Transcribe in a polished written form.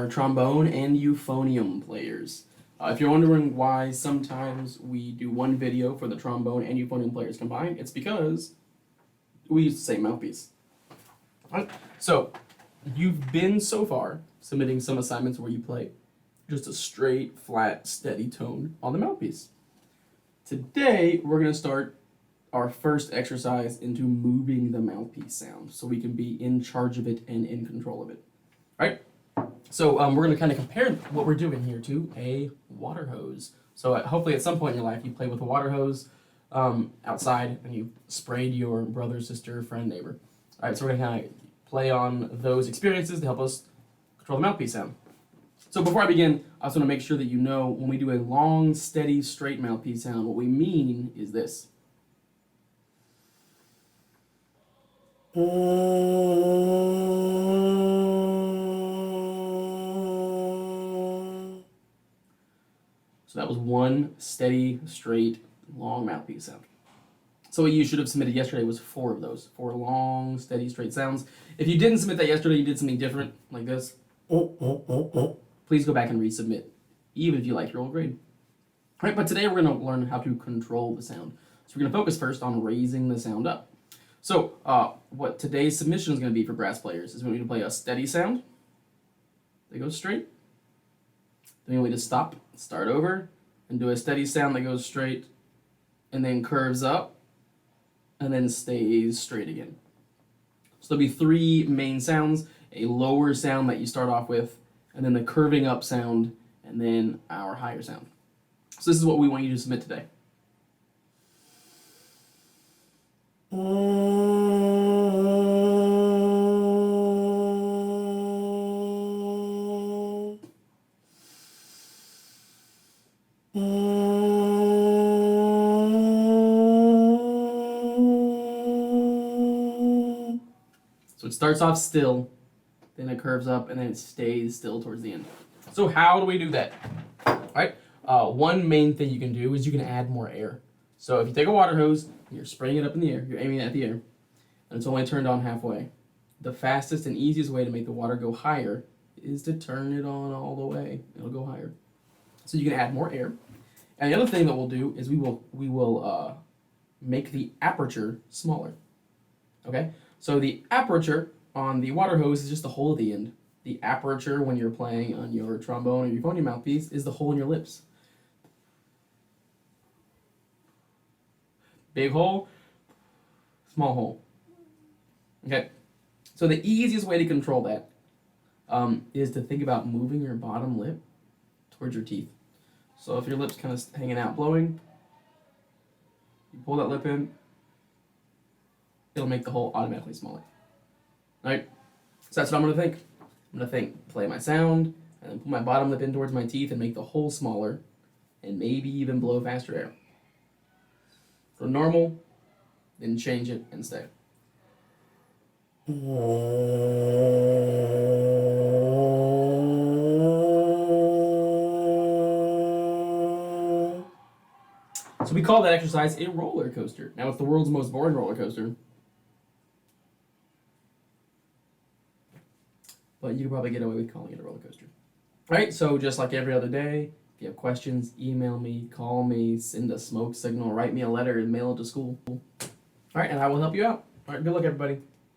trombone and euphonium players. If you're wondering why sometimes we do one video for the trombone and euphonium players combined, it's because we use the same mouthpiece. Right? So, you've been so far submitting some assignments where you play just a straight, flat, steady tone on the mouthpiece. Today, we're going to start our first exercise into moving the mouthpiece sound so we can be in charge of it and in control of it. Right? So we're going to kind of compare what we're doing here to a water hose. So hopefully at some point in your life you play with a water hose outside and you sprayed your brother, sister, friend, neighbor. All right, so we're going to kind of play on those experiences to help us control the mouthpiece sound. So before I begin, I just want to make sure that you know when we do a long, steady, straight mouthpiece sound, what we mean is this. So that was one steady, straight, long mouthpiece sound. So what you should have submitted yesterday was 4 of those. 4 long, steady, straight sounds. If you didn't submit that yesterday, you did something different, like this. Please go back and resubmit, even if you like your old grade. All right, but today we're going to learn how to control the sound. So we're going to focus first on raising the sound up. So what today's submission is going to be for brass players is we need to play a steady sound that goes straight. Then we need to stop, start over, and do a steady sound that goes straight, and then curves up, and then stays straight again. So there'll be 3 main sounds, a lower sound that you start off with, and then the curving up sound, and then our higher sound. So this is what we want you to submit today. So it starts off still, then it curves up, and then it stays still towards the end. So how do we do that? All right. One main thing you can do is you can add more air. So if you take a water hose, and you're spraying it up in the air, you're aiming at the air, and it's only turned on halfway. The fastest and easiest way to make the water go higher is to turn it on all the way. It'll go higher. So you can add more air. And the other thing that we'll do is we will make the aperture smaller. Okay? So the aperture on the water hose is just the hole at the end. The aperture when you're playing on your trombone or euphonium mouthpiece is the hole in your lips. Big hole, small hole. Okay? So the easiest way to control that is to think about moving your bottom lip towards your teeth. So if your lip's kind of hanging out blowing, you pull that lip in, it'll make the hole automatically smaller. Alright? So that's what I'm going to think. I'm going to think, play my sound, and then pull my bottom lip in towards my teeth and make the hole smaller, and maybe even blow faster air. So normal, then change it and stay. So we call that exercise a roller coaster. Now it's the world's most boring roller coaster. But you can probably get away with calling it a roller coaster. Alright, so just like every other day, if you have questions, email me, call me, send a smoke signal, write me a letter, and mail it to school. Alright, and I will help you out. Alright, good luck everybody.